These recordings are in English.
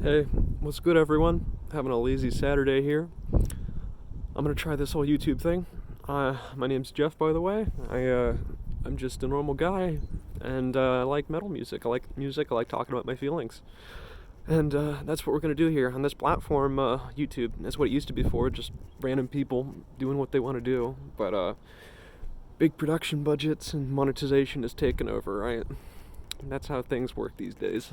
Hey, what's good, everyone? Having a lazy Saturday here. I'm gonna try this whole YouTube thing. My name's Jeff, by the way. I'm just a normal guy, and I like metal music. I like music. I like talking about my feelings, and that's what we're gonna do here on this platform, YouTube. That's what it used to be for, just random people doing what they want to do. But big production budgets and monetization has taken over, right? And that's how things work these days.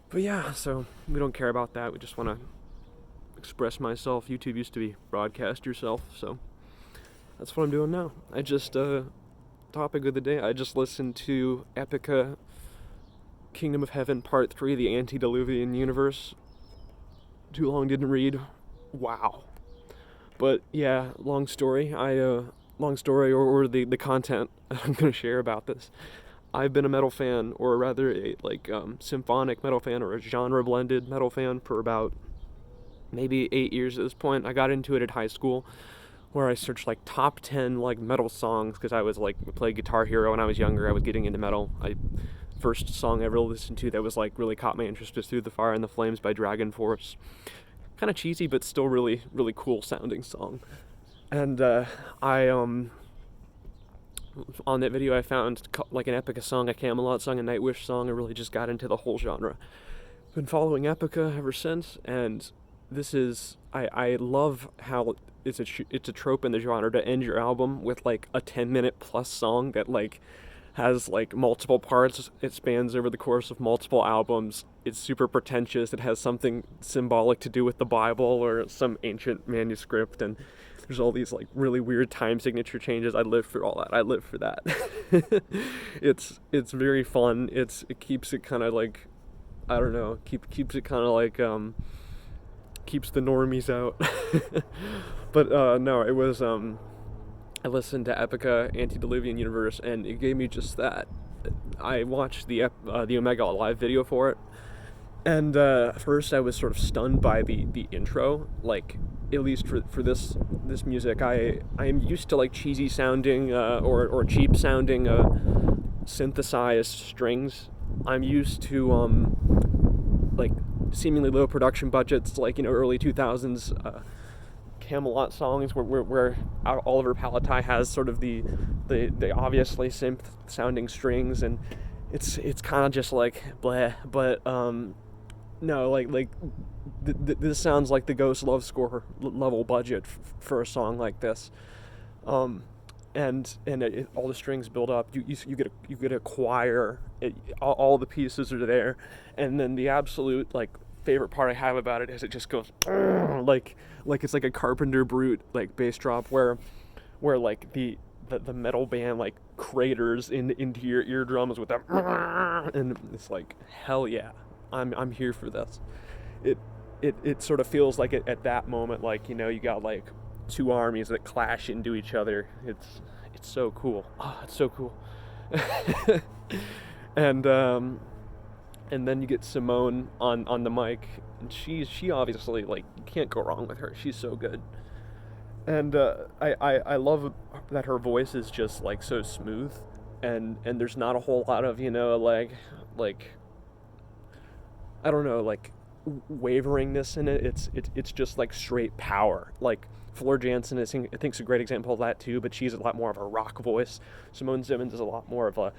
But yeah, so we don't care about that. We just want to express myself. YouTube used to be broadcast yourself, so that's what I'm doing now. Topic of the day, I just listened to Epica Kingdom of Heaven Part 3, the Antediluvian universe. Too long, didn't read. Wow. But yeah, long story, or the content I'm going to share about this. I've been a metal fan, or rather a symphonic metal fan, or a genre blended metal fan for about maybe 8 years at this point. I got into it at high school, where I searched like top 10 like metal songs because I was like played Guitar Hero when I was younger. I was getting into metal. I First song I ever listened to that was like really caught my interest was "Through the Fire and the Flames" by Dragon Force. Kind of cheesy, but still really cool sounding song. And I on that video I found like an Epica song, a Camelot song, a Nightwish song. I really just got into the whole genre. Been following Epica ever since, and this is I love how it's a trope in the genre to end your album with like a 10-minute plus song that like has like multiple parts. It spans over the course of multiple albums. It's super pretentious. It has something symbolic to do with the Bible or some ancient manuscript, and there's all these like really weird time signature changes. I live for all that. I live for that. It's very fun. It keeps it kind of like, I don't know, keeps it kind of like keeps the normies out. But no, it was I listened to Epica Antediluvian Universe, and it gave me just that. I watched the Omega live video for it, and first I was sort of stunned by the intro. Like, at least for this music, I am used to like cheesy sounding or cheap sounding synthesized strings. I'm used to like seemingly low production budgets, like, you know, early 2000s Camelot songs where Oliver Palatai has sort of the obviously synth sounding strings, and it's kind of just like bleh. But no, this sounds like the Ghost Love Score level budget for a song like this. And all the strings build up. You get a choir. All the pieces are there, and then the absolute like favorite part I have about it is it just goes like it's like a Carpenter Brute like bass drop where like the metal band like craters into your eardrums with that, and it's like, hell yeah, I'm here for this. It sort of feels like it at that moment, like, you know, you got like two armies that clash into each other. It's so cool. Oh, it's so cool. and and then you get Simone on the mic, and she obviously, like, you can't go wrong with her. She's so good. And I love that her voice is just like so smooth, and there's not a whole lot of, you know, like I don't know, like waveringness in it. It's just like straight power. Like Floor Jansen, I think, is a great example of that too, but she's a lot more of a rock voice. Simone Simmons is a lot more of a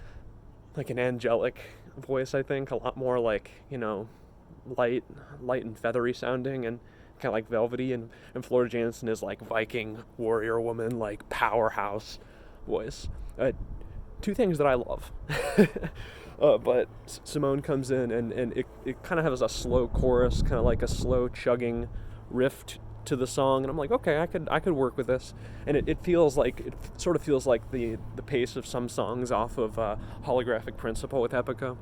like an angelic voice, I think, a lot more like, you know, light and feathery sounding, and kind of like velvety, and Floor Jansen is like Viking warrior woman, like powerhouse voice. Two things that I love. But Simone comes in, and it kind of has a slow chorus, kind of like a slow chugging riff to the song, and I'm like, okay, I could work with this. And it sort of feels like the pace of some songs off of Holographic Principle with Epica.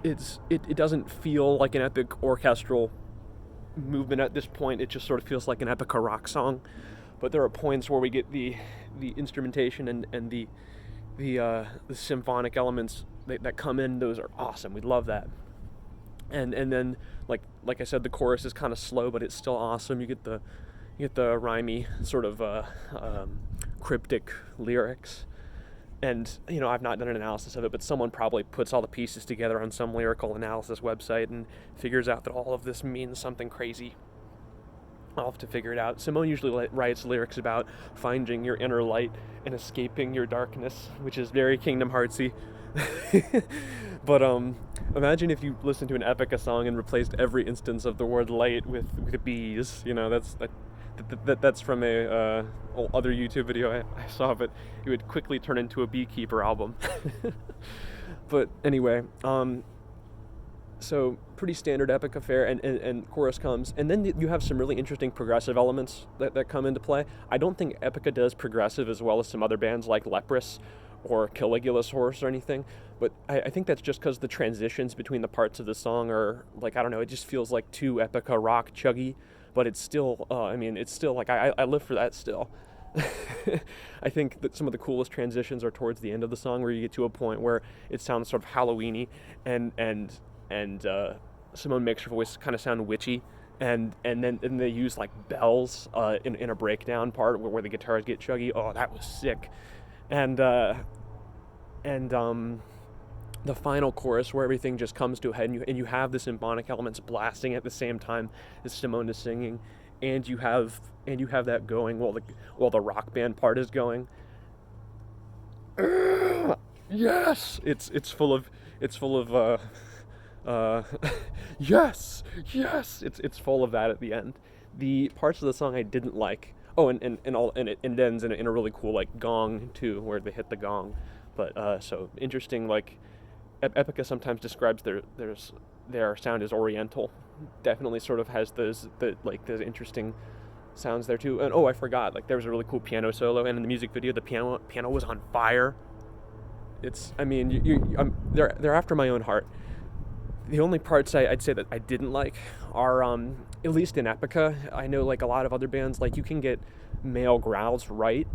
It doesn't feel like an epic orchestral movement at this point. It just sort of feels like an Epica rock song. But there are points where we get the instrumentation and the symphonic elements that come in. Those are awesome. We love that. And then like I said, the chorus is kind of slow, but it's still awesome. You get the rhymey sort of cryptic lyrics, And, I've not done an analysis of it, but someone probably puts all the pieces together on some lyrical analysis website and figures out that all of this means something crazy. I'll have to figure it out. Simone usually writes lyrics about finding your inner light and escaping your darkness, which is very Kingdom Heartsy. But imagine if you listened to an Epica song and replaced every instance of the word light with bees. That's from a other YouTube video I saw, but it would quickly turn into a beekeeper album. But anyway, so pretty standard Epica fare, and chorus comes, and then you have some really interesting progressive elements that come into play. I don't think Epica does progressive as well as some other bands like Leprous or Caligula's Horse or anything, but I think that's just because the transitions between the parts of the song are, like, I don't know, it just feels like too Epica rock chuggy, but it's still, it's still, like, I live for that still. I think that some of the coolest transitions are towards the end of the song, where you get to a point where it sounds sort of Halloween-y, and Simone makes her voice kind of sound witchy, and then they use like bells in a breakdown part where the guitars get chuggy. Oh, that was sick. And the final chorus where everything just comes to a head, and you have the symphonic elements blasting at the same time as Simone is singing, and you have that going while the rock band part is going. Yes, it's full of yes, it's full of that at the end. The parts of the song I didn't like. Oh, and it ends in a really cool like gong too, where they hit the gong. But so interesting. Like Epica sometimes describes their sound as Oriental. Definitely sort of has those interesting sounds there too. And I forgot, like there was a really cool piano solo, and in the music video the piano was on fire. They're after my own heart. The only parts I'd say that I didn't like are, at least in Epica, I know like a lot of other bands, like you can get male growls right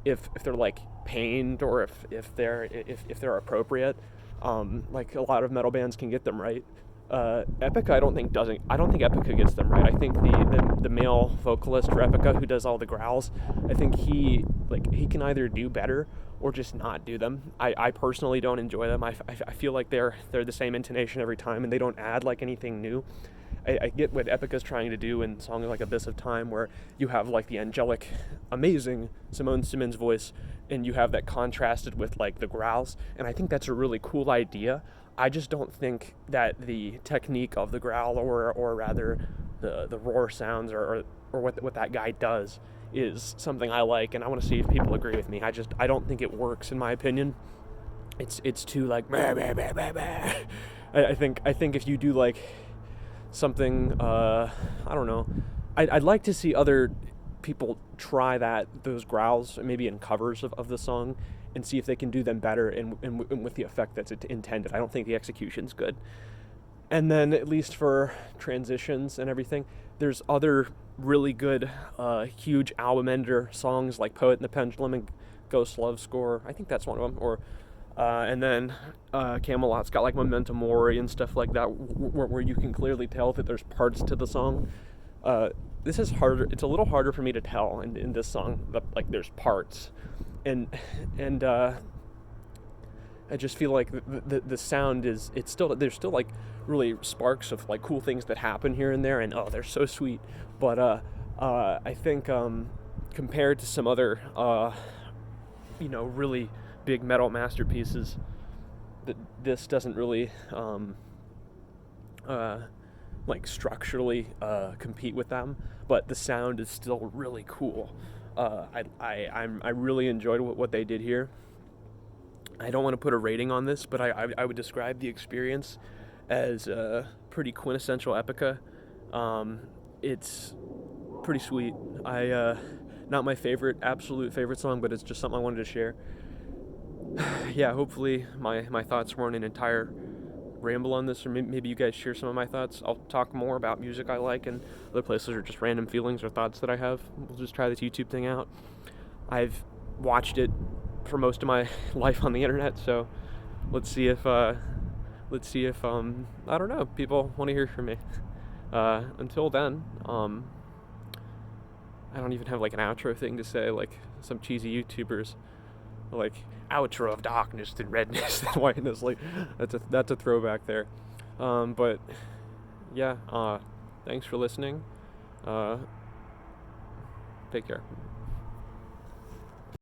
if they're like pained, or if they're appropriate. Like a lot of metal bands can get them right. Epica I don't think Epica gets them right. I think the male vocalist for Epica who does all the growls, I think he can either do better or just not do them. I personally don't enjoy them. I feel like they're the same intonation every time, and they don't add like anything new. I get what Epica's trying to do in songs like Abyss of Time, where you have like the angelic, amazing Simone Simmons voice, and you have that contrasted with like the growls, and I think that's a really cool idea. I just don't think that the technique of the growl, or rather the roar sounds, or what that guy does, is something I like, and I want to see if people agree with me. I don't think it works, in my opinion. It's too like bah, bah, bah, bah, bah. I think if you do like something, I don't know, I'd like to see other people try those growls maybe in covers of the song, and see if they can do them better and with the effect that's intended. I don't think the execution's good. And then, at least for transitions and everything, there's other really good, huge album ender songs like Poet and the Pendulum and Ghost Love Score. I think that's one of them. And then Camelot's got like Memento Mori and stuff like that, where you can clearly tell that there's parts to the song. This is harder. It's a little harder for me to tell in this song that like there's parts. And I just feel like the sound there's still like really sparks of like cool things that happen here and there, and they're so sweet. But I think compared to some other really big metal masterpieces, that this doesn't really like structurally compete with them, but the sound is still really cool. I really enjoyed what they did here. I don't want to put a rating on this, but I would describe the experience as pretty quintessential Epica. It's pretty sweet. Not my absolute favorite song, but it's just something I wanted to share. Yeah, hopefully my thoughts weren't an entire ramble on this, or maybe you guys share some of my thoughts. I'll talk more about music I like, and other places are just random feelings or thoughts that I have. We'll just try this YouTube thing out. I've watched it for most of my life on the internet, so let's see if I don't know, people want to hear from me. Until then, I don't even have like an outro thing to say, like some cheesy YouTubers. like outro of darkness and redness and whiteness. Like that's a throwback there. But yeah, thanks for listening. Take care.